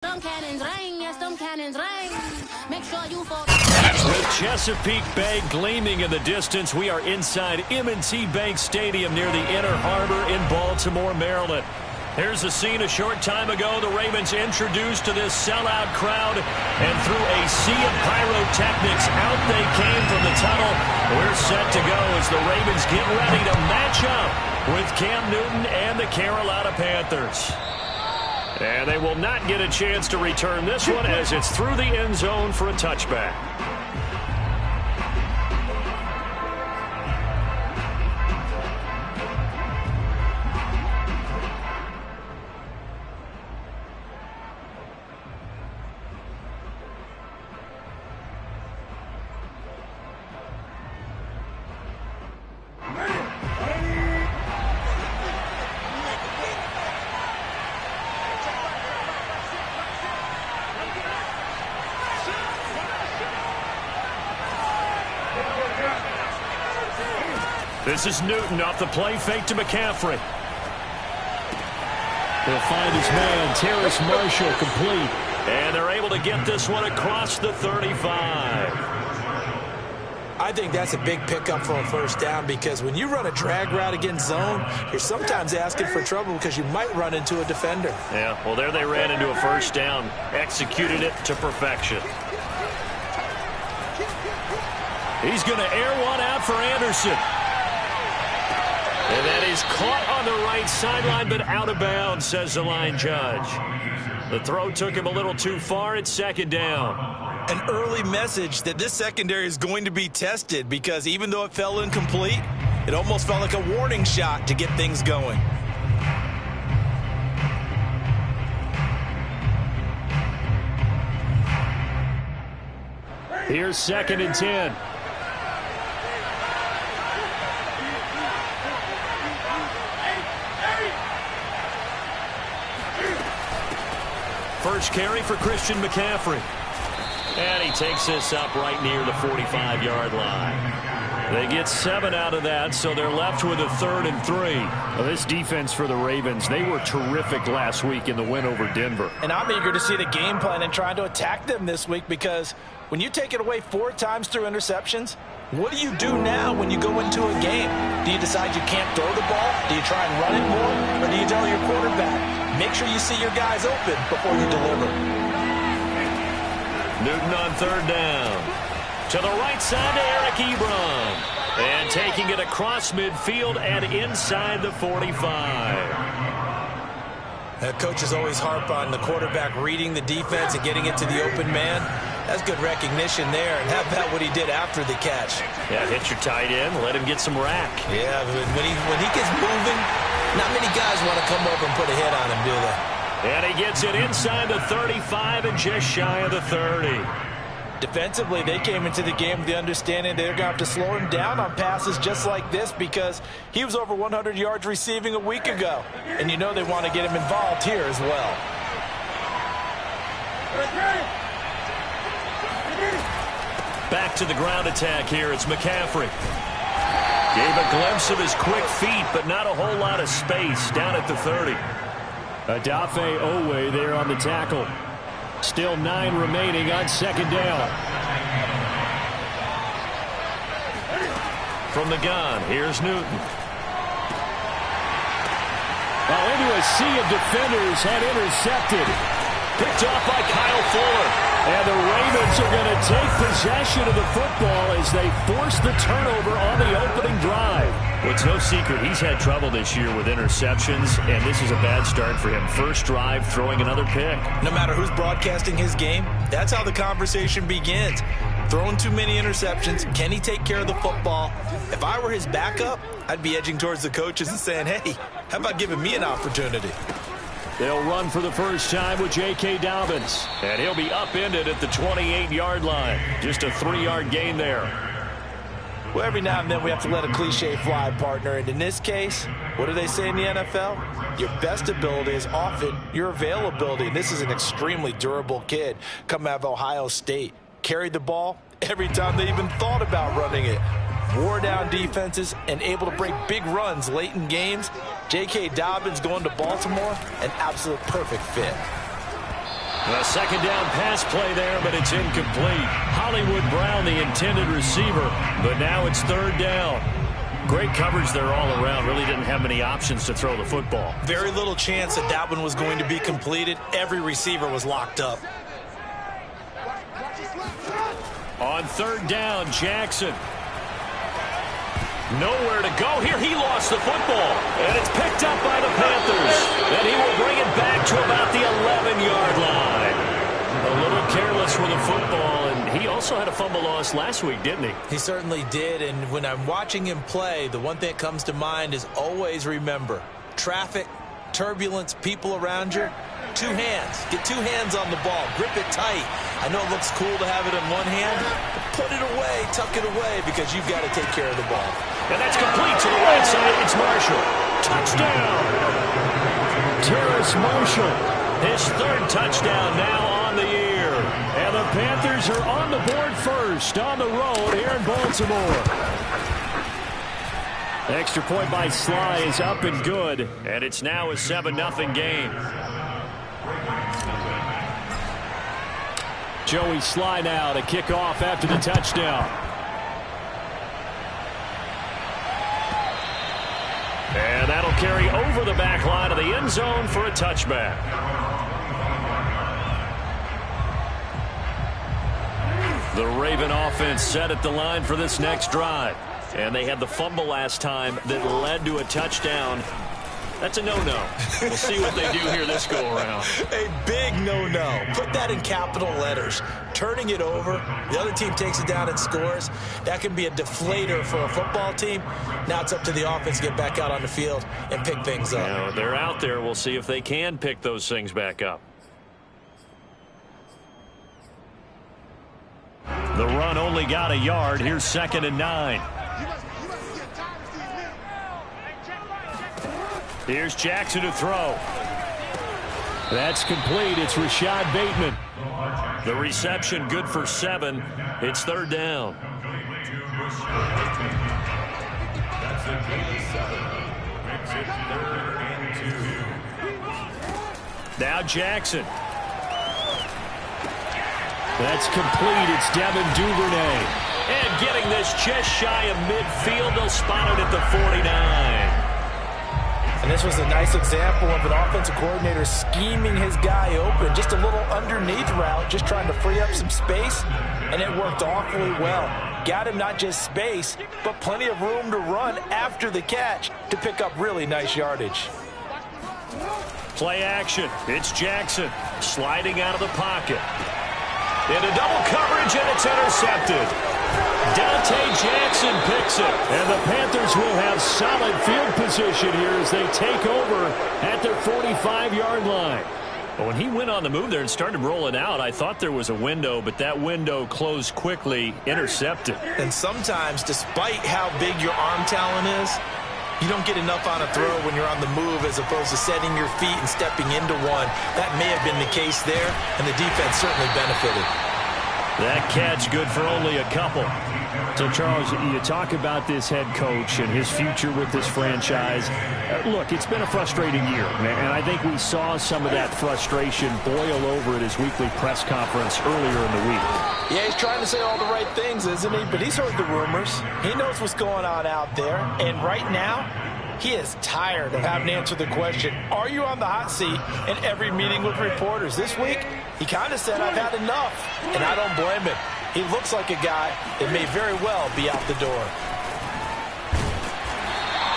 Them cannons ring, yes, them cannons ring. Make sure you fall. With Chesapeake Bay gleaming in the distance, we are inside M&T Bank Stadium near the Inner Harbor in Baltimore, Maryland. Here's the scene a short time ago. The Ravens introduced to this sellout crowd, and through a sea of pyrotechnics, out they came from the tunnel. We're set to go as the Ravens get ready to match up with Cam Newton and the Carolina Panthers. And they will not get a chance to return this one as it's through the end zone for a touchback. This is Newton off the play fake to McCaffrey. He'll find his man, Terrace Marshall, complete. And they're able to get this one across the 35. I think that's a big pickup for a first down because when you run a drag route against zone, you're sometimes asking for trouble because you might run into a defender. Yeah, well, there they ran into a first down, executed it to perfection. He's going to air one out for Anderson. And that is caught on the right sideline, but out of bounds, says the line judge. The throw took him a little too far. It's second down. An early message that this secondary is going to be tested because even though it fell incomplete, it almost felt like a warning shot to get things going. Here's 2nd and 10. First carry for Christian McCaffrey. And he takes this up right near the 45-yard line. They get 7 out of that, so they're left with a 3rd and 3. Well, this defense for the Ravens, they were terrific last week in the win over Denver. And I'm eager to see the game plan and trying to attack them this week because when you take it away 4 times through interceptions, what do you do now when you go into a game? Do you decide you can't throw the ball? Do you try and run it more? Or do you tell your quarterback, make sure you see your guys open before you deliver? Newton on 3rd down. To the right side to Eric Ebron. And taking it across midfield and inside the 45. Coaches always harp on the quarterback reading the defense and getting it to the open man. That's good recognition there. And how about what he did after the catch? Yeah, hit your tight end, let him get some rack. Yeah, when he gets moving, not many guys want to come over and put a hit on him, do they? And he gets it inside the 35 and just shy of the 30. Defensively, they came into the game with the understanding they're going to have to slow him down on passes just like this because he was over 100 yards receiving a week ago. And you know they want to get him involved here as well. Back to the ground attack here. It's McCaffrey. Gave a glimpse of his quick feet, but not a whole lot of space down at the 30. Adafe Owe there on the tackle. Still 9 remaining on 2nd down. From the gun, here's Newton. Well, into a sea of defenders, had intercepted. Picked off by Kyle Fuller. And the Ravens are going to take possession of the football as they force the turnover on the opening drive. Well, it's no secret he's had trouble this year with interceptions, and this is a bad start for him. First drive, throwing another pick. No matter who's broadcasting his game, that's how the conversation begins. Throwing too many interceptions, can he take care of the football? If I were his backup, I'd be edging towards the coaches and saying, hey, how about giving me an opportunity? They'll run for the first time with J.K. Dobbins. And he'll be upended at the 28-yard line. Just a 3-yard gain there. Well, every now and then we have to let a cliche fly, partner. And in this case, what do they say in the NFL? Your best ability is often your availability. And this is an extremely durable kid coming out of Ohio State. Carried the ball every time they even thought about running it. Wore down defenses and able to break big runs late in games. J.K. Dobbins going to Baltimore, an absolute perfect fit. A second down pass play there, but it's incomplete. Hollywood Brown, the intended receiver, but now it's third down. Great coverage there all around. Really didn't have many options to throw the football. Very little chance that that one was going to be completed. Every receiver was locked up. On third down, Jackson. Nowhere to go here. He lost the football, and it's picked up by the Panthers. And he will bring it back to about the 11-yard line. A little careless with the football, and he also had a fumble loss last week, didn't he? He certainly did, and when I'm watching him play, the one thing that comes to mind is always remember, traffic, turbulence, people around you, two hands. Get two hands on the ball. Grip it tight. I know it looks cool to have it in one hand, but put it away, tuck it away, because you've got to take care of the ball. And that's complete to the right side. It's Marshall. Touchdown. Terrace Marshall. His third touchdown now on the year. And the Panthers are on the board first on the road here in Baltimore. The extra point by Sly is up and good. And it's now a 7-0 game. Joey Sly now to kick off after the touchdown. And that'll carry over the back line of the end zone for a touchback. The Raven offense set at the line for this next drive. And they had the fumble last time that led to a touchdown. That's a no-no. We'll see what they do here this go-around. A big no-no. Put that in capital letters. Turning it over, the other team takes it down and scores. That can be a deflator for a football team. Now it's up to the offense to get back out on the field and pick things up. Now, they're out there. We'll see if they can pick those things back up. The run only got a yard. Here's 2nd and 9. Here's Jackson to throw. That's complete. It's Rashad Bateman. The reception good for 7. It's third down. Now Jackson. That's complete. It's Devin Duvernay. And getting this just shy of midfield. They'll spot it at the 49. And this was a nice example of an offensive coordinator scheming his guy open. Just a little underneath route, just trying to free up some space, and it worked awfully well. Got him not just space, but plenty of room to run after the catch to pick up really nice yardage. Play action. It's Jackson sliding out of the pocket. Into double coverage, and it's intercepted. Dante Jackson picks it, and the Panthers will have solid field position here as they take over at their 45-yard line. But when he went on the move there and started rolling out, I thought there was a window, but that window closed quickly, intercepted. And sometimes, despite how big your arm talent is, you don't get enough on a throw when you're on the move as opposed to setting your feet and stepping into one. That may have been the case there, and the defense certainly benefited. That catch good for only a couple. So, Charles, you talk about this head coach and his future with this franchise. Look, it's been a frustrating year, and I think we saw some of that frustration boil over at his weekly press conference earlier in the week. Yeah, he's trying to say all the right things, isn't he? But he's heard the rumors. He knows what's going on out there. And right now, he is tired of having to answer the question, are you on the hot seat in every meeting with reporters? This week, he kind of said, I've had enough. And I don't blame him. He looks like a guy that may very well be out the door.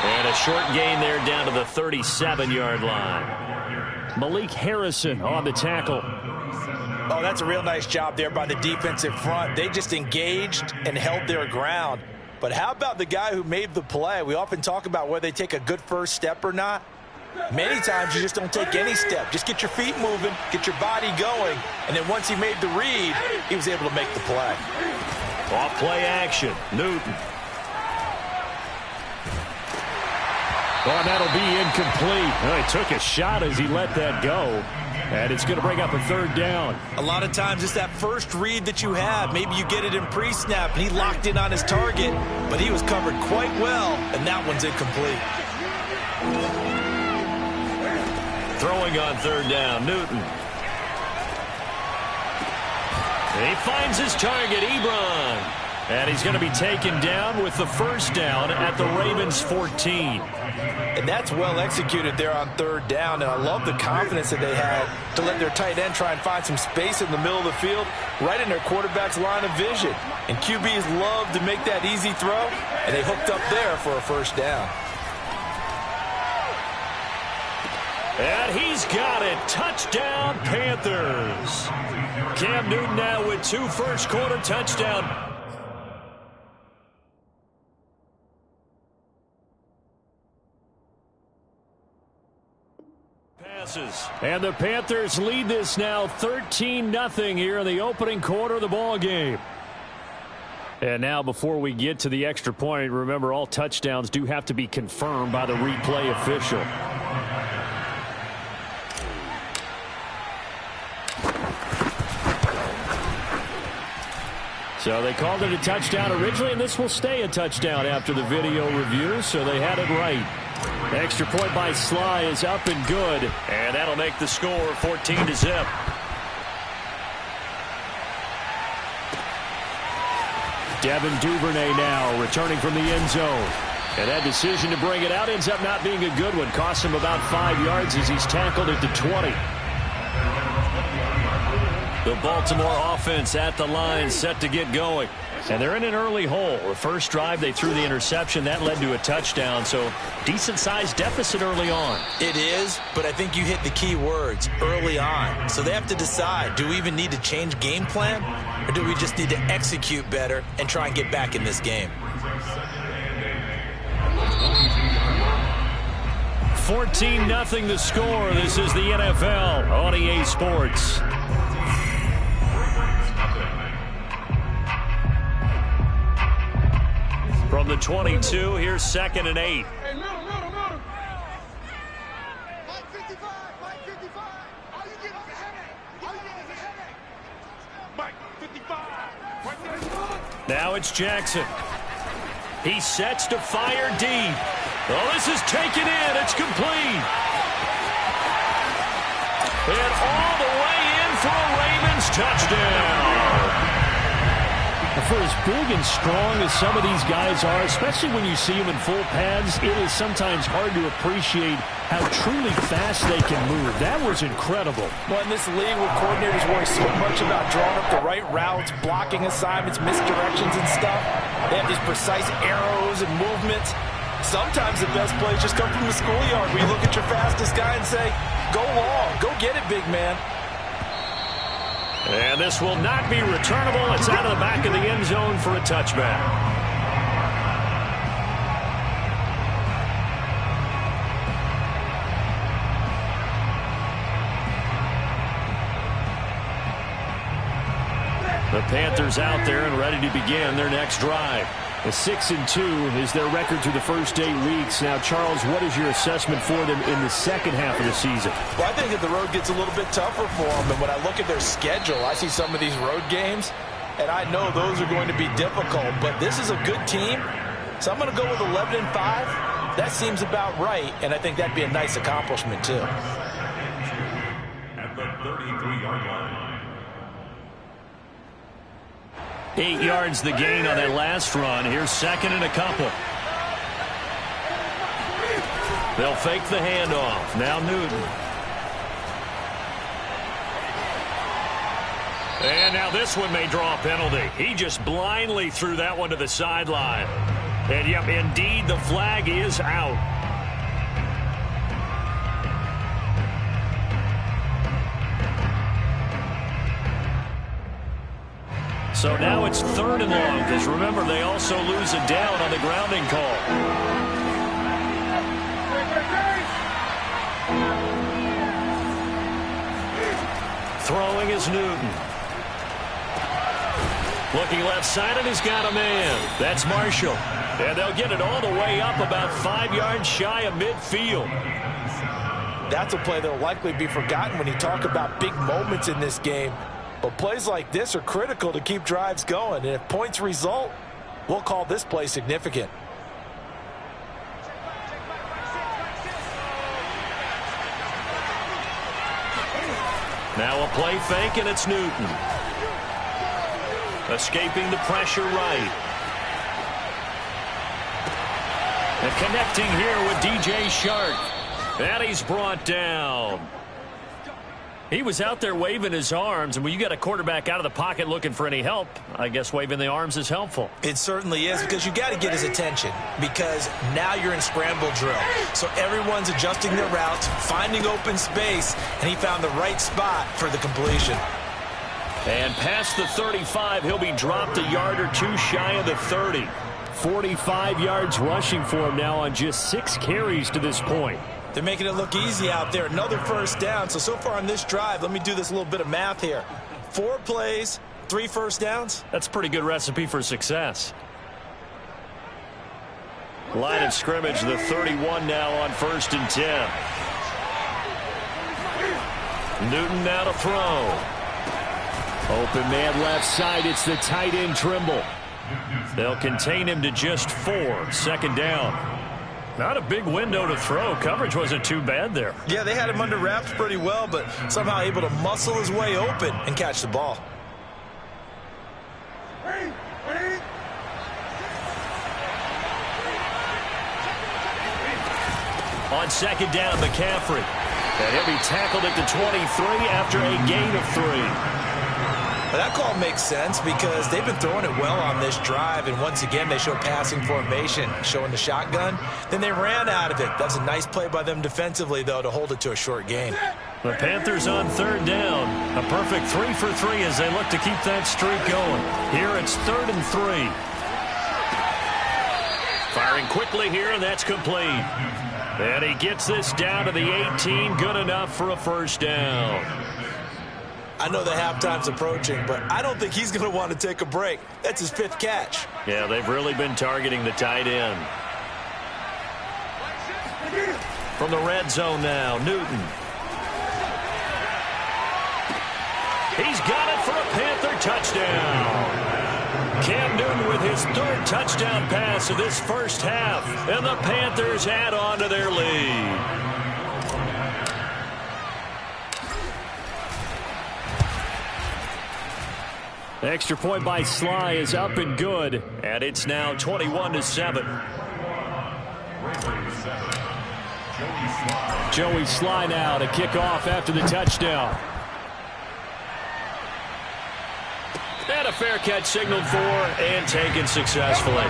And a short gain there down to the 37-yard line. Malik Harrison on the tackle. Oh, that's a real nice job there by the defensive front. They just engaged and held their ground. But how about the guy who made the play? We often talk about whether they take a good first step or not. Many times you just don't take any step. Just get your feet moving, get your body going, and then once he made the read, he was able to make the play. Off play action, Newton. Oh, and that'll be incomplete. Oh, he took a shot as he let that go. And it's going to bring up a third down. A lot of times it's that first read that you have. Maybe you get it in pre-snap, and he locked in on his target, but he was covered quite well, and that one's incomplete. Throwing on third down, Newton. And he finds his target, Ebron. And he's going to be taken down with the first down at the Ravens' 14. And that's well executed there on third down. And I love the confidence that they had to let their tight end try and find some space in the middle of the field, right in their quarterback's line of vision. And QBs love to make that easy throw, and they hooked up there for a first down. And he's got it. Touchdown, Panthers. Cam Newton now with 2 first-quarter touchdowns. And the Panthers lead this now 13-0 here in the opening quarter of the ball game. And now before we get to the extra point, remember all touchdowns do have to be confirmed by the replay official. So they called it a touchdown originally, and this will stay a touchdown after the video review, so they had it right. Extra point by Sly is up and good, and that'll make the score 14-0. Devin Duvernay now returning from the end zone. And that decision to bring it out ends up not being a good one. Costs him about 5 yards as he's tackled at the 20. The Baltimore offense at the line, set to get going. And they're in an early hole. The first drive, they threw the interception. That led to a touchdown, so decent-sized deficit early on. It is, but I think you hit the key words, early on. So they have to decide, do we even need to change game plan, or do we just need to execute better and try and get back in this game? 14-0 the score. This is the NFL on EA Sports. From the 22, here's 2nd and 8. Now it's Jackson. He sets to fire deep. Oh, this is taken in. It's complete. And all the way in for a Ravens touchdown. For as big and strong as some of these guys are, especially when you see them in full pads, it is sometimes hard to appreciate how truly fast they can move. That was incredible. Well, in this league where coordinators worry so much about drawing up the right routes, blocking assignments, misdirections and stuff, they have these precise arrows and movements. Sometimes the best plays just come from the schoolyard where you look at your fastest guy and say, go long, go get it, big man. And this will not be returnable. It's out of the back of the end zone for a touchback. The Panthers out there and ready to begin their next drive. A 6-2 is their record through the first 8 weeks. Now, Charles, what is your assessment for them in the second half of the season? Well, I think that the road gets a little bit tougher for them. And when I look at their schedule, I see some of these road games, and I know those are going to be difficult. But this is a good team, so I'm going to go with 11-5. That seems about right, and I think that'd be a nice accomplishment, too. At the 33-yard line. 8 yards the gain on that last run. Here's 2nd and a couple. They'll fake the handoff. Now Newton. And now this one may draw a penalty. He just blindly threw that one to the sideline. And yep, indeed, the flag is out. So now it's 3rd and long, because remember, they also lose a down on the grounding call. Throwing is Newton. Looking left side, and he's got a man. That's Marshall. And they'll get it all the way up about 5 yards shy of midfield. That's a play that will likely be forgotten when you talk about big moments in this game. But plays like this are critical to keep drives going. And if points result, we'll call this play significant. Now a play fake, and it's Newton. Escaping the pressure right. And connecting here with DJ Shark. And he's brought down. He was out there waving his arms, and when you got a quarterback out of the pocket looking for any help, I guess waving the arms is helpful. It certainly is, because you got to get his attention, because now you're in scramble drill. So everyone's adjusting their routes, finding open space, and he found the right spot for the completion. And past the 35, he'll be dropped a yard or two shy of the 30. 45 yards rushing for him now on just 6 carries to this point. They're making it look easy out there. Another first down. So far on this drive, let me do this little bit of math here. 4 plays, 3 first downs. That's a pretty good recipe for success. Line of scrimmage, the 31 now on 1st and 10. Newton now to throw. Open man left side. It's the tight end Trimble. They'll contain him to just 4. 2nd down. Not a big window to throw. Coverage wasn't too bad there. Yeah, they had him under wraps pretty well, but somehow able to muscle his way open and catch the ball. On 2nd down, McCaffrey. And he'll be tackled at the 23 after a gain of 3. But that call makes sense because they've been throwing it well on this drive, and once again they show passing formation, showing the shotgun. Then they ran out of it. That's a nice play by them defensively, though, to hold it to a short gain. The Panthers on 3rd down. A perfect 3 for 3 as they look to keep that streak going. Here it's 3rd and 3. Firing quickly here, and that's complete. And he gets this down to the 18. Good enough for a first down. I know the halftime's approaching, but I don't think he's going to want to take a break. That's his 5th catch. Yeah, they've really been targeting the tight end. From the red zone now, Newton. He's got it for a Panther touchdown. Cam Newton with his 3rd touchdown pass of this first half, and the Panthers add on to their lead. The extra point by Sly is up and good. And it's now 21-7. Joey Sly now to kick off after the touchdown. And a fair catch signaled for and taken successfully.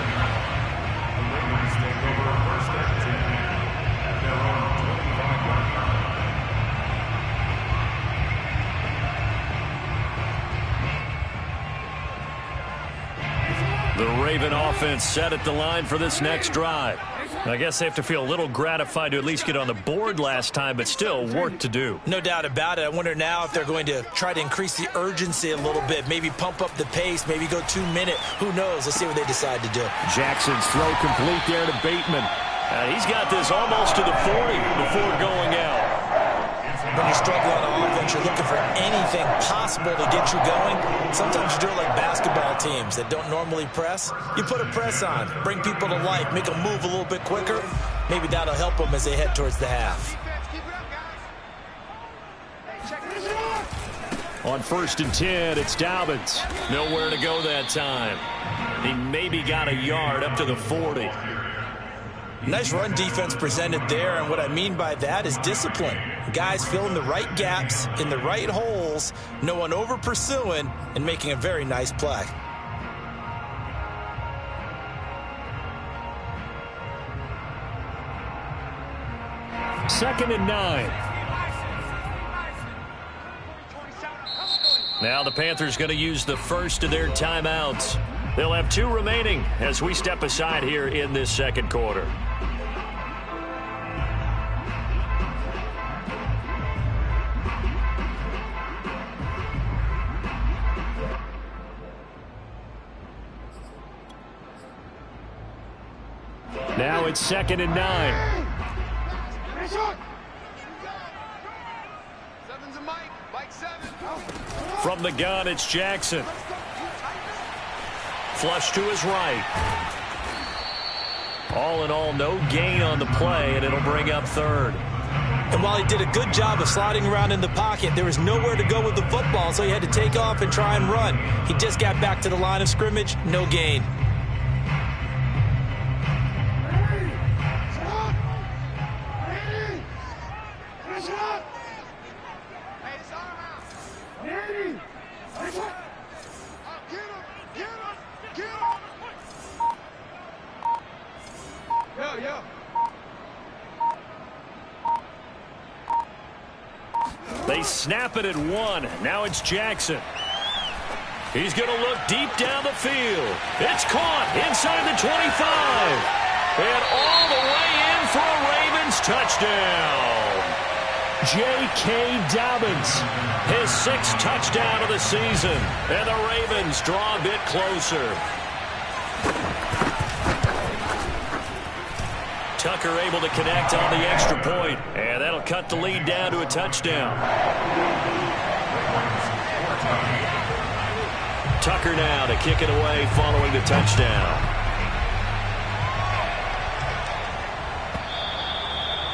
The Raven offense set at the line for this next drive. I guess they have to feel a little gratified to at least get on the board last time, but still work to do. No doubt about it. I wonder now if they're going to try to increase the urgency a little bit, maybe pump up the pace, maybe go 2-minute. Who knows? Let's see what they decide to do. Jackson's throw complete there to Bateman. He's got this almost to the 40 before going out. When you're struggling on offense, you're looking for anything possible to get you going. Sometimes you do it like basketball teams that don't normally press. You put a press on, bring people to life, make them move a little bit quicker. Maybe that'll help them as they head towards the half. On 1st and 10, it's Dobbins. Nowhere to go that time. He maybe got a yard up to the 40. Nice run defense presented there, and what I mean by that is discipline. Guys filling the right gaps in the right holes, no one over pursuing, and making a very nice play. Second and 9. Now the Panthers going to use the first of their timeouts. They'll have 2 remaining as we step aside here in this second quarter. Now it's 2nd and 9. From the gun, it's Jackson. Flush to his right. All in all, no gain on the play, and it'll bring up 3rd. And while he did a good job of sliding around in the pocket, there was nowhere to go with the football, so he had to take off and try and run. He just got back to the line of scrimmage, no gain. They snap it at 1. Now it's Jackson. He's going to look deep down the field. It's caught inside the 25. And all the way in for a Ravens touchdown. J.K. Dobbins, his 6th touchdown of the season. And the Ravens draw a bit closer. Tucker able to connect on the extra point, and that'll cut the lead down to a touchdown. Tucker now to kick it away following the touchdown.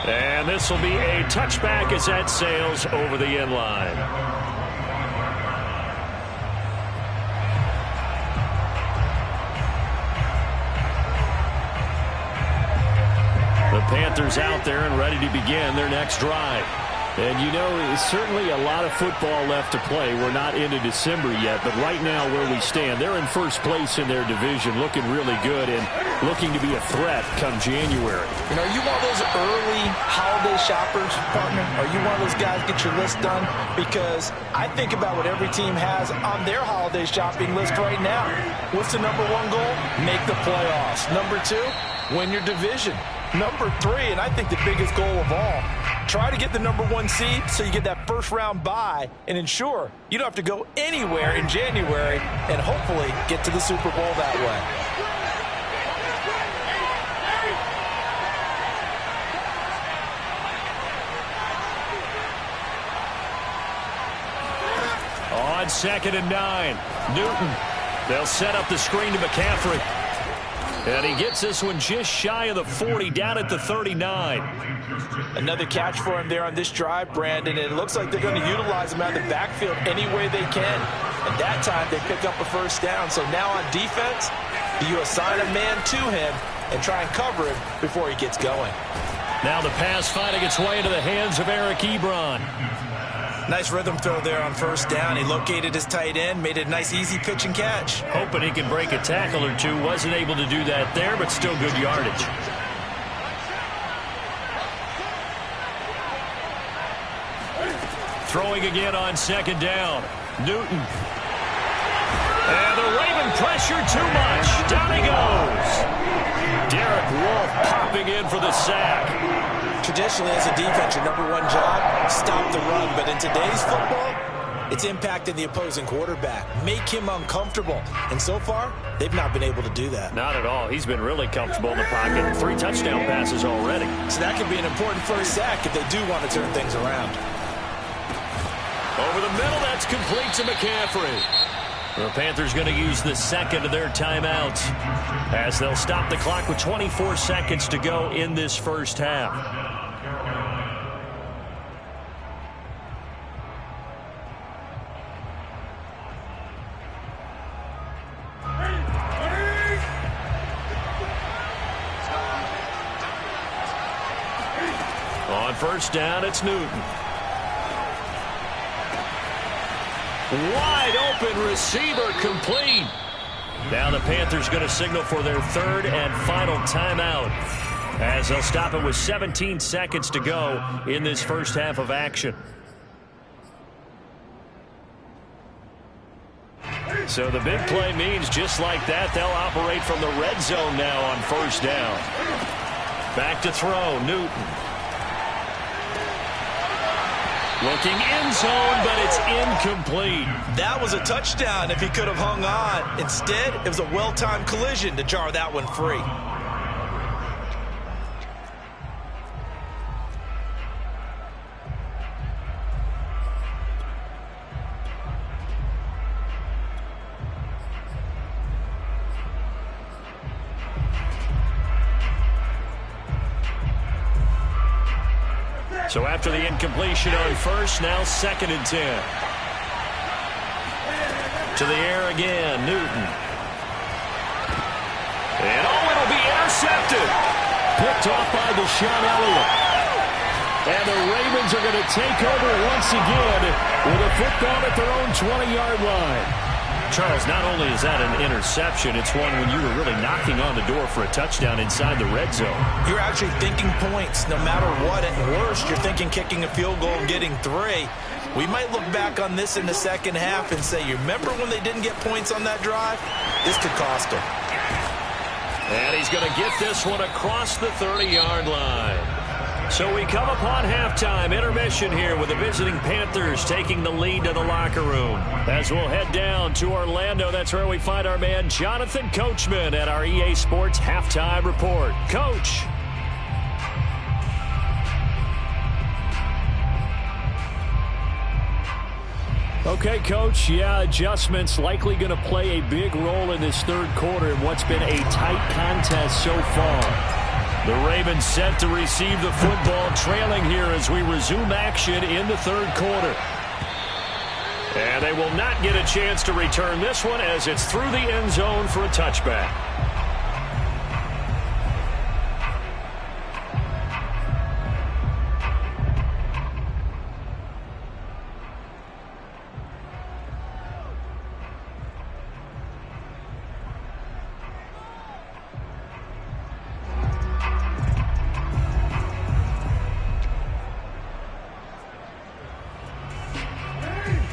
And this will be a touchback as that sails over the end line. The Panthers out there and ready to begin their next drive. And, you know, certainly a lot of football left to play. We're not into December yet, but right now where we stand, they're in first place in their division, looking really good and looking to be a threat come January. You know, are you one of those early holiday shoppers, partner? Are you one of those guys get your list done? Because I think about what every team has on their holiday shopping list right now. What's the #1 goal? Make the playoffs. #2, win your division. #3, and I think the biggest goal of all, try to get the #1 seed so you get that first-round bye and ensure you don't have to go anywhere in January and hopefully get to the Super Bowl that way. On 2nd and 9, Newton. They'll set up the screen to McCaffrey. And he gets this one just shy of the 40, down at the 39. Another catch for him there on this drive, Brandon, and it looks like they're going to utilize him out of the backfield any way they can. And that time they pick up a first down. So now on defense, you assign a man to him and try and cover him before he gets going. Now the pass finding its way into the hands of Eric Ebron. Nice rhythm throw there on first down. He located his tight end, made it a nice easy pitch and catch. Hoping he could break a tackle or two. Wasn't able to do that there, but still good yardage. Throwing again on 2nd down. Newton. And the Raven pressure too much. Down he goes. Derek Wolfe popping in for the sack. Traditionally, as a defense, your #1 job, stop the run. But in today's football, it's impacting the opposing quarterback. Make him uncomfortable. And so far, they've not been able to do that. Not at all. He's been really comfortable in the pocket. 3 touchdown passes already. So that could be an important first sack if they do want to turn things around. Over the middle, that's complete to McCaffrey. The Panthers going to use the 2nd of their timeouts as they'll stop the clock with 24 seconds to go in this first half. On first down, it's Newton. Wide open receiver complete. Now the Panthers going to signal for their 3rd and final timeout as they'll stop it with 17 seconds to go in this first half of action. So the big play means just like that, they'll operate from the red zone now on first down. Back to throw, Newton. Looking end zone, but it's incomplete. That was a touchdown if he could have hung on. Instead, it was a well-timed collision to jar that one free. So after the incompletion on first, now 2nd and 10. To the air again, Newton. And it'll be intercepted. Picked off by Deshaun Elliott. And the Ravens are going to take over once again with a football at their own 20-yard line. Charles, not only is that an interception, it's one when you were really knocking on the door for a touchdown inside the red zone. You're actually thinking points no matter what. At worst, you're thinking kicking a field goal and getting 3. We might look back on this in the second half and say, you remember when they didn't get points on that drive? This could cost them. And he's going to get this one across the 30-yard line. So we come upon halftime intermission here with the visiting Panthers taking the lead to the locker room. As we'll head down to Orlando, that's where we find our man Jonathan Coachman at our EA Sports Halftime Report. Coach. Okay, Coach, adjustments likely going to play a big role in this third quarter in what's been a tight contest so far. The Ravens set to receive the football, trailing here as we resume action in the third quarter. And they will not get a chance to return this one as it's through the end zone for a touchback.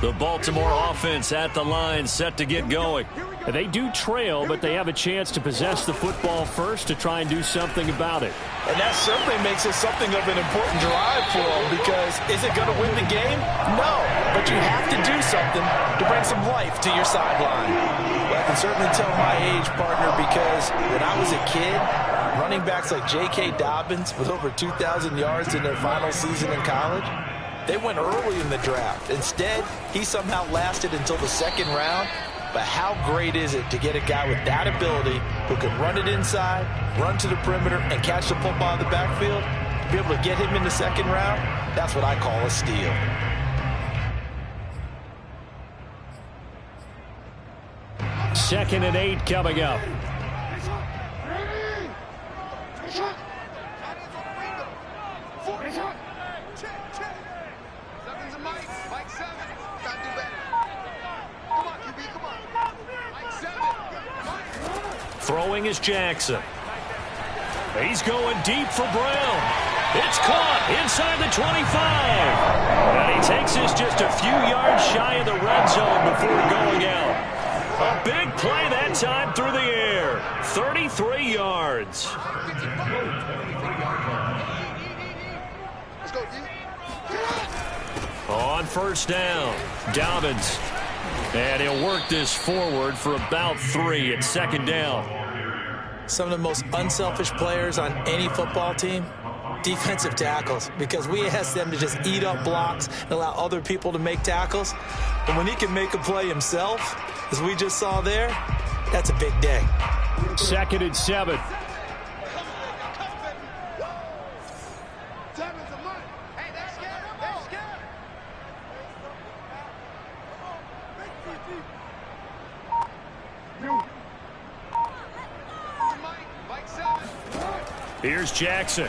The Baltimore offense at the line, set to get going. They do trail, but they have a chance to possess the football first to try and do something about it. And that certainly makes it something of an important drive for them, because is it going to win the game? No, but you have to do something to bring some life to your sideline. Well, I can certainly tell my age, partner, because when I was a kid, running backs like J.K. Dobbins with over 2,000 yards in their final season in college, they went early in the draft. Instead, he somehow lasted until the 2nd round. But how great is it to get a guy with that ability who can run it inside, run to the perimeter, and catch the football in the backfield? To be able to get him in the 2nd round, that's what I call a steal. Second and 8 coming up. Throwing is Jackson. He's going deep for Brown. It's caught inside the 25. And he takes this just a few yards shy of the red zone before going out. A big play that time through the air. 33 yards. On first down, Dobbins. And he'll work this forward for about 3 at 2nd down. Some of the most unselfish players on any football team, defensive tackles, because we ask them to just eat up blocks and allow other people to make tackles. And when he can make a play himself, as we just saw there, that's a big day. 2nd and 7. Here's Jackson.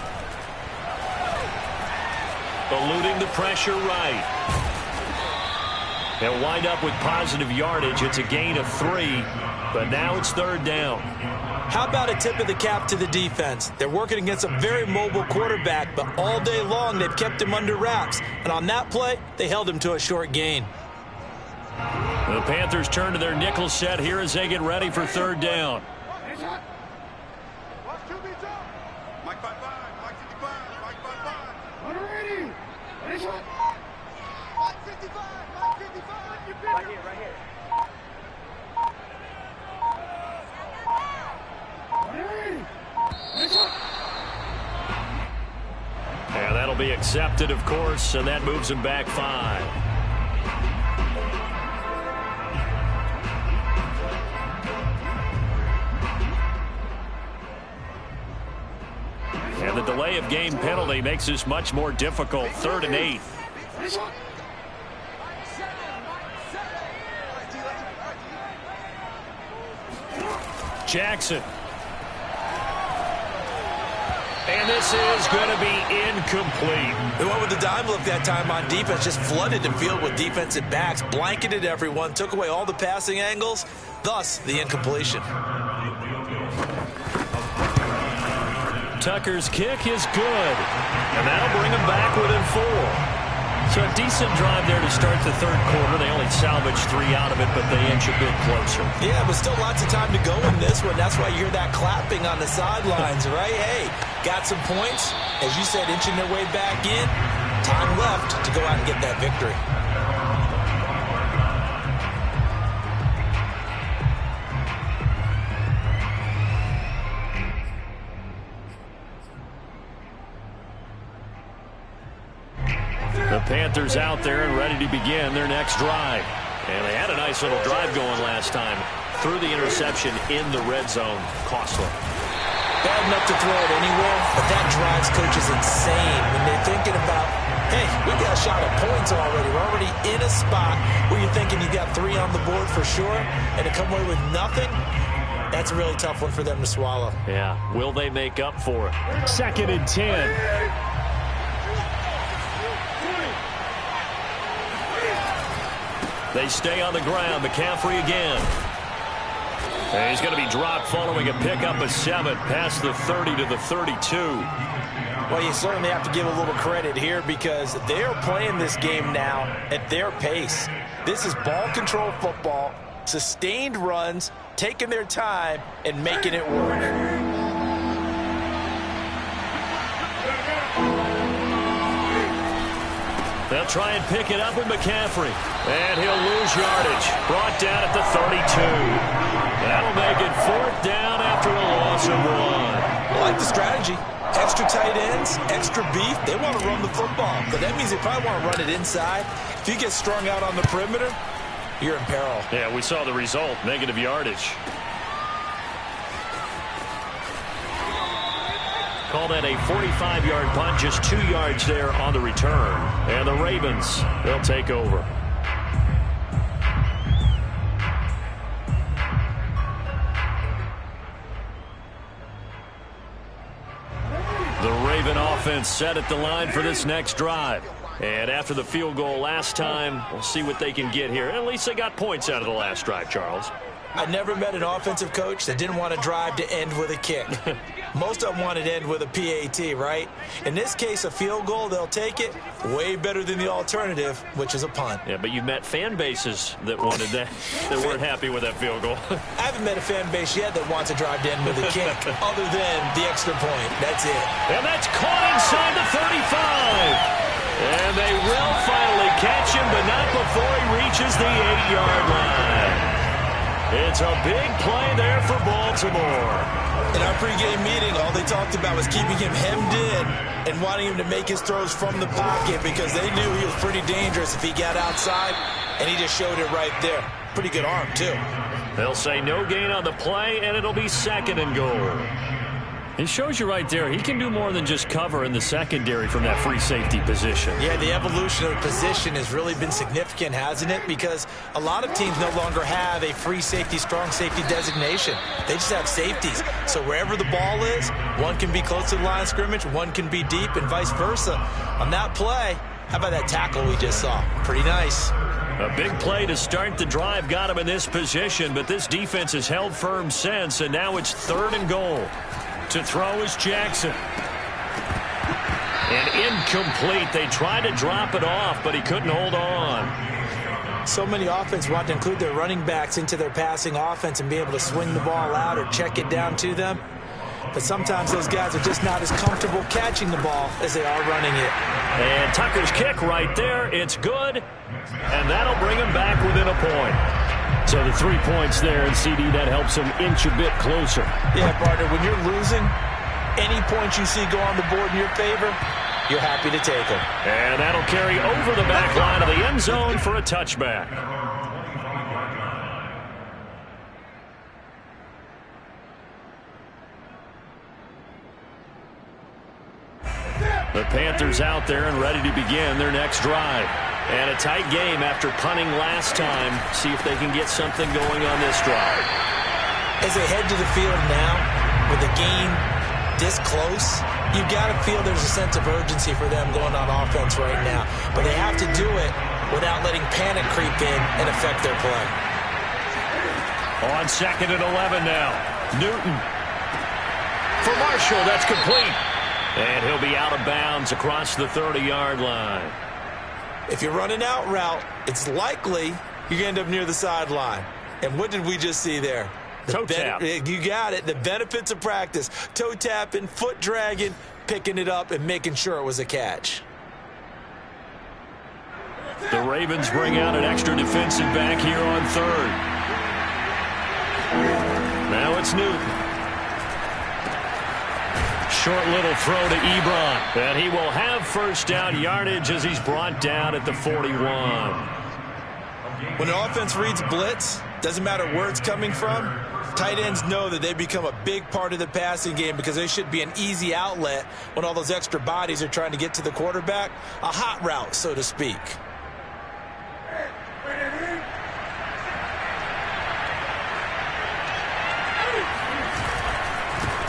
Eluding the pressure right. They'll wind up with positive yardage. It's a gain of 3, but now it's 3rd down. How about a tip of the cap to the defense? They're working against a very mobile quarterback, but all day long they've kept him under wraps. And on that play, they held him to a short gain. The Panthers turn to their nickel set here as they get ready for 3rd down. And that'll be accepted, of course, and that moves him back 5. And the delay of game penalty makes this much more difficult. 3rd and 8. Jackson. And this is going to be incomplete. They went with the dime look that time on defense, just flooded the field with defensive backs, blanketed everyone, took away all the passing angles, thus the incompletion. Tucker's kick is good, and that'll bring them back within 4. So a decent drive there to start the 3rd quarter. They only salvaged 3 out of it, but they inch a bit closer. Yeah, but still lots of time to go in this one. That's why you hear that clapping on the sidelines, right? Hey, got some points. As you said, inching their way back in. Time left to go out and get that victory. The Panthers out there and ready to begin their next drive. And they had a nice little drive going last time. Threw the interception in the red zone. Costly. Bad enough to throw it anywhere, but that drives coaches insane when they're thinking about, hey, we got a shot at points already. We're already in a spot where you're thinking you got 3 on the board for sure, and to come away with nothing, that's a really tough one for them to swallow. Yeah. Will they make up for it? 2nd and 10. They stay on the ground. McCaffrey again. And he's going to be dropped following a pickup of 7 past the 30 to the 32. Well, you certainly have to give a little credit here because they are playing this game now at their pace. This is ball control football, sustained runs, taking their time, and making it work. They'll try and pick it up with McCaffrey. And he'll lose yardage. Brought down at the 32. That'll make it 4th down after a loss of 1. I like the strategy. Extra tight ends, extra beef. They want to run the football, but that means they probably want to run it inside. If you get strung out on the perimeter, you're in peril. Yeah, we saw the result. Negative yardage. Call that a 45-yard punt, just 2 yards there on the return. And the Ravens, they'll take over. The Raven offense set at the line for this next drive. And after the field goal last time, we'll see what they can get here. At least they got points out of the last drive, Charles. I never met an offensive coach that didn't want to drive to end with a kick. Most of them wanted to end with a PAT, right? In this case, a field goal, they'll take it. Way better than the alternative, which is a punt. Yeah, but you've met fan bases that wanted that, that weren't happy with that field goal. I haven't met a fan base yet that wants to drive to end with a kick, other than the extra point. That's it. And that's caught inside the 35. And they will finally catch him, but not before he reaches the 8-yard line. It's a big play there for Baltimore. In our pregame meeting, all they talked about was keeping him hemmed in and wanting him to make his throws from the pocket because they knew he was pretty dangerous if he got outside, and he just showed it right there. Pretty good arm, too. They'll say no gain on the play, and it'll be 2nd and goal. It shows you right there, he can do more than just cover in the secondary from that free safety position. Yeah, the evolution of the position has really been significant, hasn't it? Because a lot of teams no longer have a free safety, strong safety designation. They just have safeties. So wherever the ball is, one can be close to the line of scrimmage, one can be deep, and vice versa. On that play, how about that tackle we just saw? Pretty nice. A big play to start the drive got him in this position, but this defense has held firm since, and now it's 3rd and goal. To throw is Jackson. And incomplete. They tried to drop it off, but he couldn't hold on. So many offenses want to include their running backs into their passing offense and be able to swing the ball out or check it down to them. But sometimes those guys are just not as comfortable catching the ball as they are running it. And Tucker's kick right there. It's good. And that'll bring him back within a point. So the 3 points there, and CD, that helps him inch a bit closer. Yeah, partner, when you're losing, any points you see go on the board in your favor, you're happy to take them. And that'll carry over the back line of the end zone for a touchback. The Panthers out there and ready to begin their next drive. And a tight game after punting last time. See if they can get something going on this drive. As they head to the field now, with the game this close, you've got to feel there's a sense of urgency for them going on offense right now. But they have to do it without letting panic creep in and affect their play. On 2nd and 11 now. Newton. For Marshall, that's complete. And he'll be out of bounds across the 30-yard line. If you're running out route, it's likely you're going to end up near the sideline. And what did we just see there? Toe tap. You got it. The benefits of practice. Toe tapping, foot dragging, picking it up, and making sure it was a catch. The Ravens bring out an extra defensive back here on 3rd. Now it's Newton. Short little throw to Ebron. And he will have first down yardage as he's brought down at the 41. When an offense reads blitz, doesn't matter where it's coming from, tight ends know that they become a big part of the passing game because they should be an easy outlet when all those extra bodies are trying to get to the quarterback. A hot route, so to speak.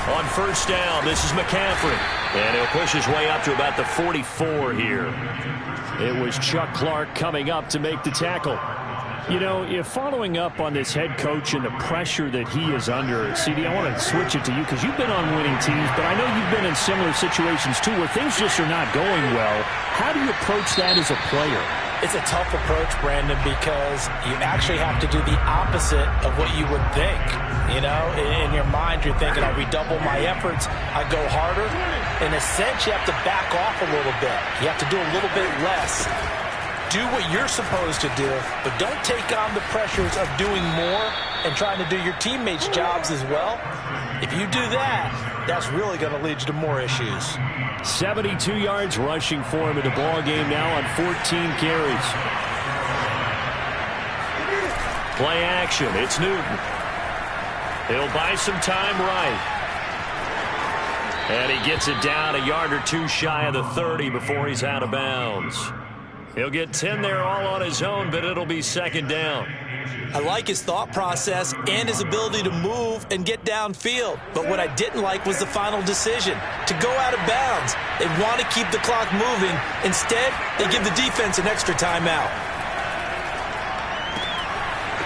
On first down, this is McCaffrey. And he'll push his way up to about the 44 here. It was Chuck Clark coming up to make the tackle. You know, if following up on this head coach and the pressure that he is under, CD, I want to switch it to you because you've been on winning teams, but I know you've been in similar situations too where things just are not going well. How do you approach that as a player? It's a tough approach, Brandon, because you actually have to do the opposite of what you would think. You know, in your mind, you're thinking, I redouble my efforts, I go harder. In a sense, you have to back off a little bit. You have to do a little bit less. Do what you're supposed to do, but don't take on the pressures of doing more and trying to do your teammates' jobs as well. If you do that, that's really going to lead you to more issues. 72 yards rushing for him in the ball game now on 14 carries. Play action. It's Newton. He'll buy some time right. And he gets it down a yard or two shy of the 30 before he's out of bounds. He'll get 10 there all on his own, but it'll be 2nd down. I like his thought process and his ability to move and get downfield. But what I didn't like was the final decision, to go out of bounds. They want to keep the clock moving. Instead, they give the defense an extra timeout.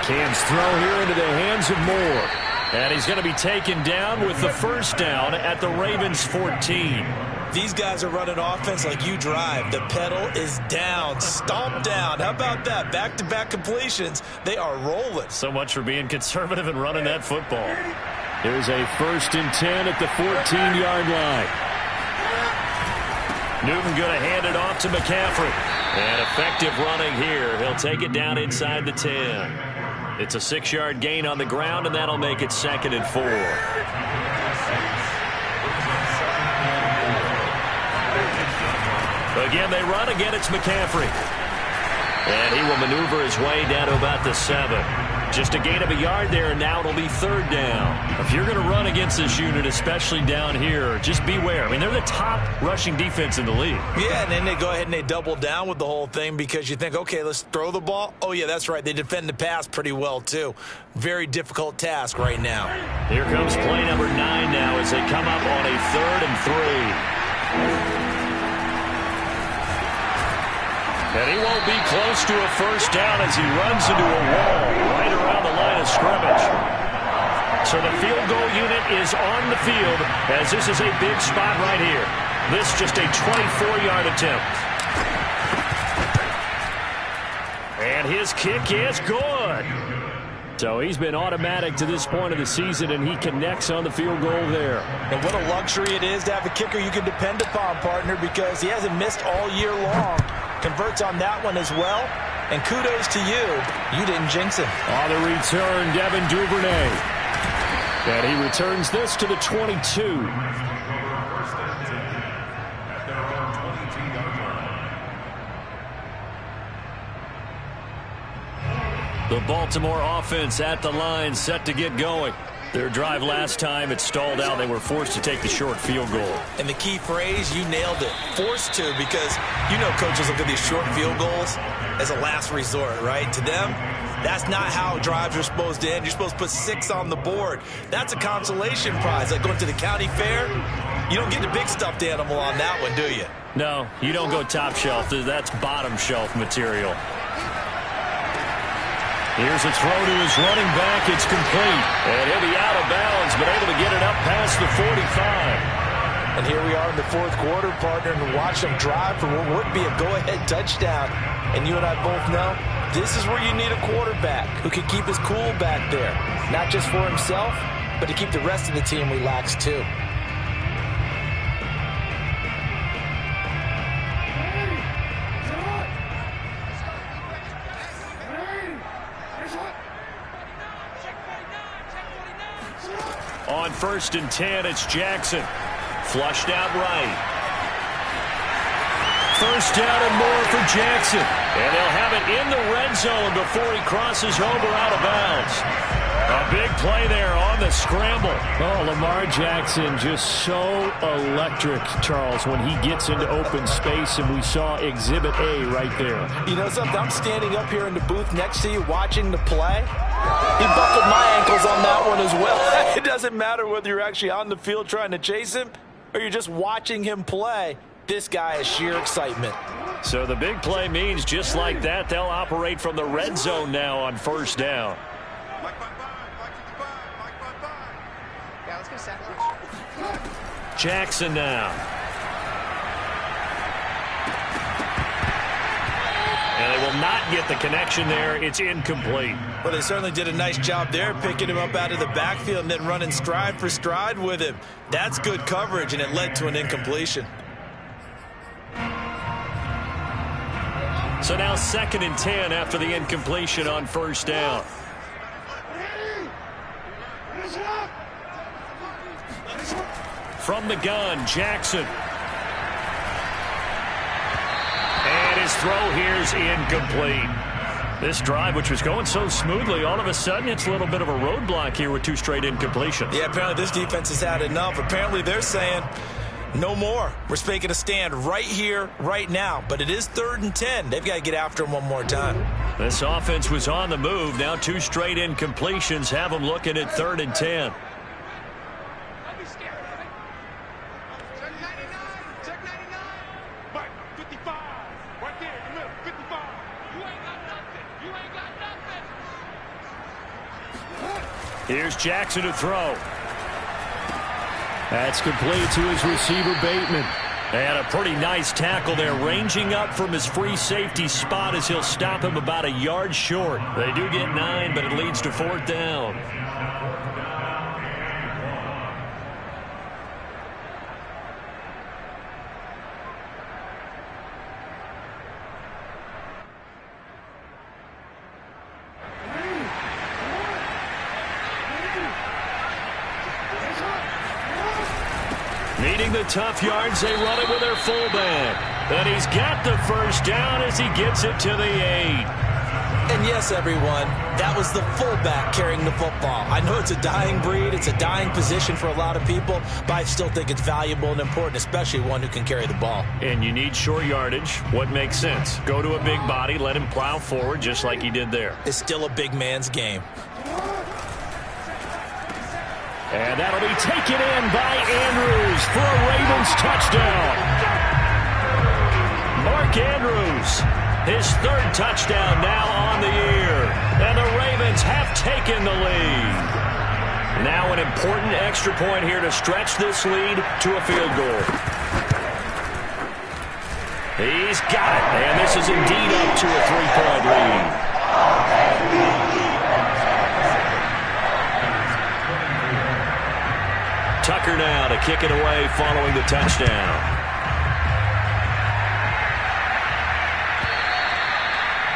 Cam's throw here into the hands of Moore. And he's going to be taken down with the first down at the Ravens 14. These guys are running offense like you drive. The pedal is down, stomped down. How about that? Back-to-back completions. They are rolling. So much for being conservative and running that football. There's a 1st and 10 at the 14-yard line. Newton going to hand it off to McCaffrey. And effective running here. He'll take it down inside the 10. It's a 6-yard gain on the ground, and that'll make it 2nd and 4. Again, they run. Again, it's McCaffrey. And he will maneuver his way down to about the 7. Just a gain of a yard there, and now it'll be 3rd down. If you're going to run against this unit, especially down here, just beware. I mean, they're the top rushing defense in the league. Yeah, and then they go ahead and they double down with the whole thing because you think, okay, let's throw the ball. Oh, yeah, that's right. They defend the pass pretty well, too. Very difficult task right now. Here comes play number 9 now as they come up on a 3rd and 3. And he won't be close to a first down as he runs into a wall right around the line of scrimmage. So the field goal unit is on the field as this is a big spot right here. This just a 24-yard attempt. And his kick is good. So he's been automatic to this point of the season, and he connects on the field goal there. And what a luxury it is to have a kicker you can depend upon, partner, because he hasn't missed all year long. Converts on that one as well. And kudos to you. You didn't jinx him. On the return, Devin Duvernay. And he returns this to the 22. The Baltimore offense at the line, set to get going. Their drive last time, it stalled out. They were forced to take the short field goal. And the key phrase, you nailed it. Forced to, because you know coaches look at these short field goals as a last resort, right? To them, that's not how drives are supposed to end. You're supposed to put 6 on the board. That's a consolation prize. Like going to the county fair, you don't get the big stuffed animal on that one, do you? No, you don't go top shelf. That's bottom shelf material. Here's a throw to his running back. It's complete. And he'll be out of bounds, but able to get it up past the 45. And here we are in the fourth quarter, partner, and watch them drive for what would be a go-ahead touchdown. And you and I both know this is where you need a quarterback who can keep his cool back there. Not just for himself, but to keep the rest of the team relaxed too. On 1st and 10, it's Jackson. Flushed out right. First down and more for Jackson. And they'll have it in the red zone before he crosses over out of bounds. A big play there on the scramble. Oh, Lamar Jackson just so electric, Charles, when he gets into open space, and we saw Exhibit A right there. You know something? I'm standing up here in the booth next to you watching the play. He buckled my ankles on that one as well. It doesn't matter whether you're actually on the field trying to chase him or you're just watching him play. This guy is sheer excitement. So the big play means just like that, they'll operate from the red zone now on 1st down. Jackson now. And they will not get the connection there. It's incomplete. Well, they certainly did a nice job there, picking him up out of the backfield and then running stride for stride with him. That's good coverage, and it led to an incompletion. So now 2nd and 10 after the incompletion on 1st down. From the gun, Jackson. And his throw here's incomplete. This drive, which was going so smoothly, all of a sudden it's a little bit of a roadblock here with 2 straight incompletions. Yeah, apparently this defense has had enough. Apparently they're saying no more. We're making a stand right here, right now. But it is 3rd and 10. They've got to get after him one more time. This offense was on the move. Now 2 straight incompletions have them looking at 3rd and 10. Here's Jackson to throw. That's complete to his receiver, Bateman. And a pretty nice tackle there, ranging up from his free safety spot as he'll stop him about a yard short. They do get 9, but it leads to 4th down. Needing the tough yards, they run it with their fullback. And he's got the first down as he gets it to the 8. And yes, everyone, that was the fullback carrying the football. I know it's a dying breed, it's a dying position for a lot of people, but I still think it's valuable and important, especially one who can carry the ball. And you need short yardage. What makes sense? Go to a big body, let him plow forward just like he did there. It's still a big man's game. And that'll be taken in by Andrews for a Ravens touchdown. Mark Andrews, his 3rd touchdown now on the year. And the Ravens have taken the lead. Now an important extra point here to stretch this lead to a field goal. He's got it. And this is indeed up to a 3-point lead. Tucker now to kick it away following the touchdown.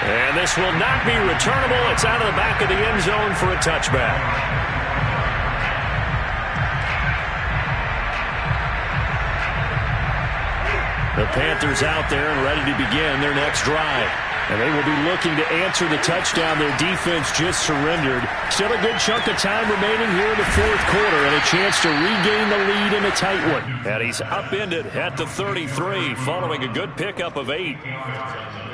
And this will not be returnable. It's out of the back of the end zone for a touchback. The Panthers out there and ready to begin their next drive. And they will be looking to answer the touchdown their defense just surrendered. Still a good chunk of time remaining here in the fourth quarter and a chance to regain the lead in a tight one. And he's upended at the 33 following a good pickup of 8.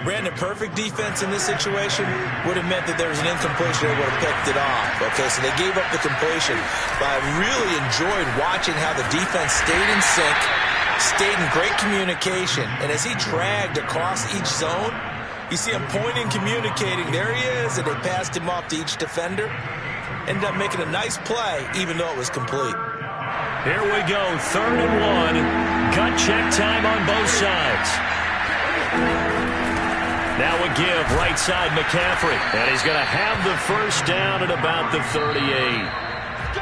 Brandon, perfect defense in this situation would have meant that there was an incompletion that would have picked it off. Okay, so they gave up the completion. But I really enjoyed watching how the defense stayed in sync, stayed in great communication. And as he dragged across each zone, you see him pointing, communicating. There he is, and they passed him off to each defender. Ended up making a nice play, even though it was complete. Here we go, 3rd and 1. Gut check time on both sides. Now a give, right side McCaffrey. And he's going to have the first down at about the 38.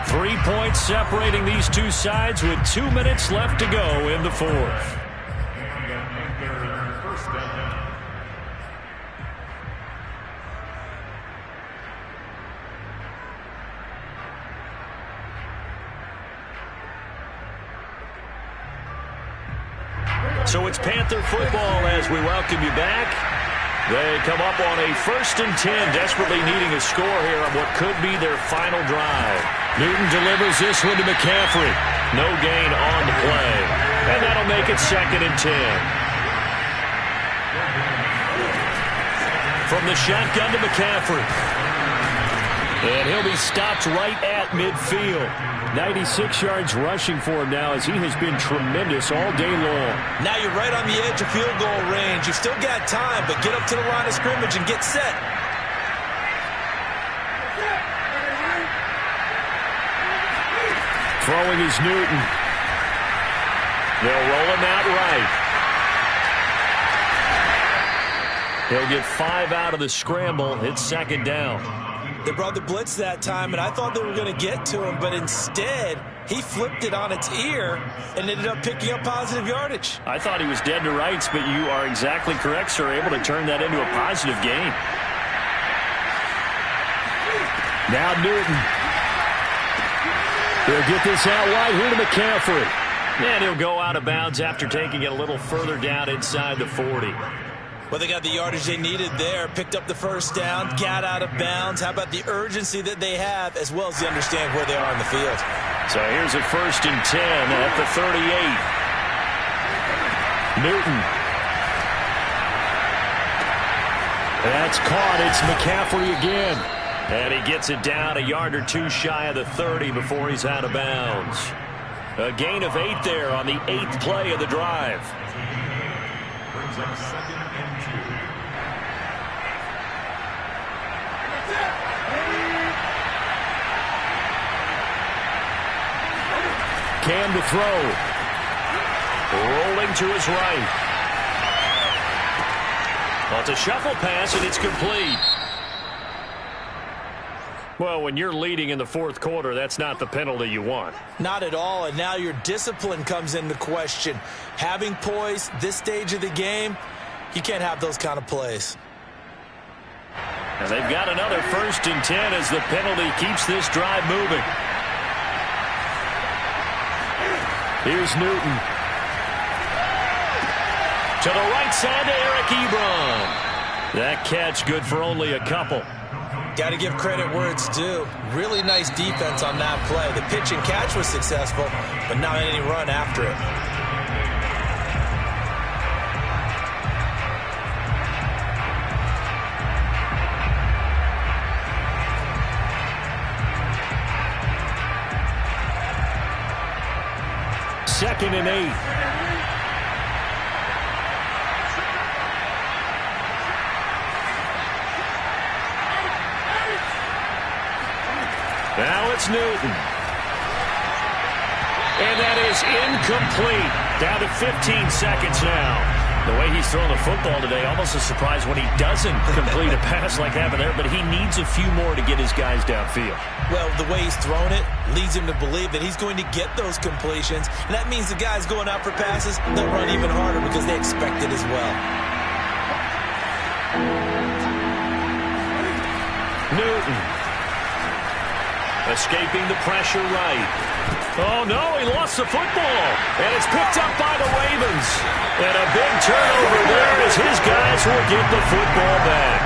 3 points separating these two sides with 2 minutes left to go in the fourth. So it's Panther football as we welcome you back. They come up on a 1st and 10, desperately needing a score here on what could be their final drive. Newton delivers this one to McCaffrey. No gain on the play. And that'll make it 2nd and 10. From the shotgun to McCaffrey. And he'll be stopped right at midfield. 96 yards rushing for him now as he has been tremendous all day long. Now you're right on the edge of field goal range. You've still got time, but get up to the line of scrimmage and get set. Throwing is Newton. They'll roll him out right. He'll get 5 out of the scramble. It's 2nd down. They brought the blitz that time, and I thought they were going to get to him, but instead, he flipped it on its ear and ended up picking up positive yardage. I thought he was dead to rights, but you are exactly correct, sir, able to turn that into a positive gain. Now Newton. He'll get this out wide here to McCaffrey. And he'll go out of bounds after taking it a little further down inside the 40. Well, they got the yardage they needed there, picked up the first down, got out of bounds. How about the urgency that they have, as well as they understand where they are on the field? So here's a 1st and 10 at the 38. Newton. That's caught. It's McCaffrey again. And he gets it down a yard or 2 shy of the 30 before he's out of bounds. A gain of 8 there on the 8th play of the drive. Brings up 2nd and 2. Cam to throw. Rolling to his right. Well, it's a shuffle pass, and it's complete. Well, when you're leading in the fourth quarter, that's not the penalty you want. Not at all, and now your discipline comes into question. Having poise this stage of the game, you can't have those kind of plays. And they've got another 1st and 10 as the penalty keeps this drive moving. Here's Newton. To the right side to Eric Ebron. That catch good for only a couple. Got to give credit where it's due. Really nice defense on that play. The pitch and catch was successful, but not any run after it. Second and 8. Now it's Newton. And that is incomplete. Down to 15 seconds now. The way he's throwing the football today, almost a surprise when he doesn't complete a pass like that there, but he needs a few more to get his guys downfield. Well, the way he's thrown it leads him to believe that he's going to get those completions, and that means the guys going out for passes, they'll run even harder because they expect it as well. Newton. Escaping the pressure right. Oh, no, he lost the football. And it's picked up by the Ravens. And a big turnover there as his guys will get the football back.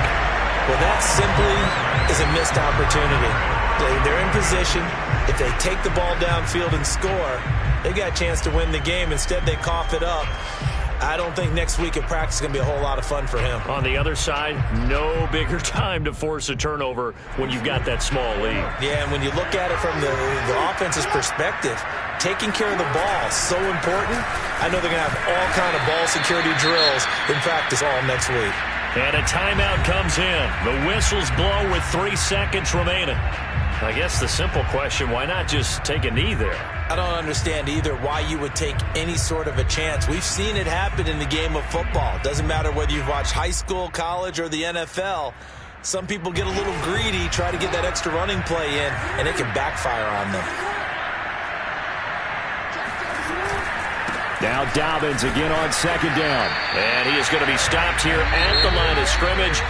Well, that simply is a missed opportunity. They're in position. If they take the ball downfield and score, they got a chance to win the game. Instead, they cough it up. I don't think next week at practice is going to be a whole lot of fun for him. On the other side, no bigger time to force a turnover when you've got that small lead. Yeah, and when you look at it from the offense's perspective, taking care of the ball is so important. I know they're going to have all kind of ball security drills in practice all next week. And a timeout comes in. The whistles blow with 3 seconds remaining. I guess the simple question, why not just take a knee there? I don't understand either why you would take any sort of a chance. We've seen it happen in the game of football. It doesn't matter whether you've watched high school, college, or the NFL. Some people get a little greedy, try to get that extra running play in, and it can backfire on them. Now Dobbins again on second down. And he is going to be stopped here at the line of scrimmage.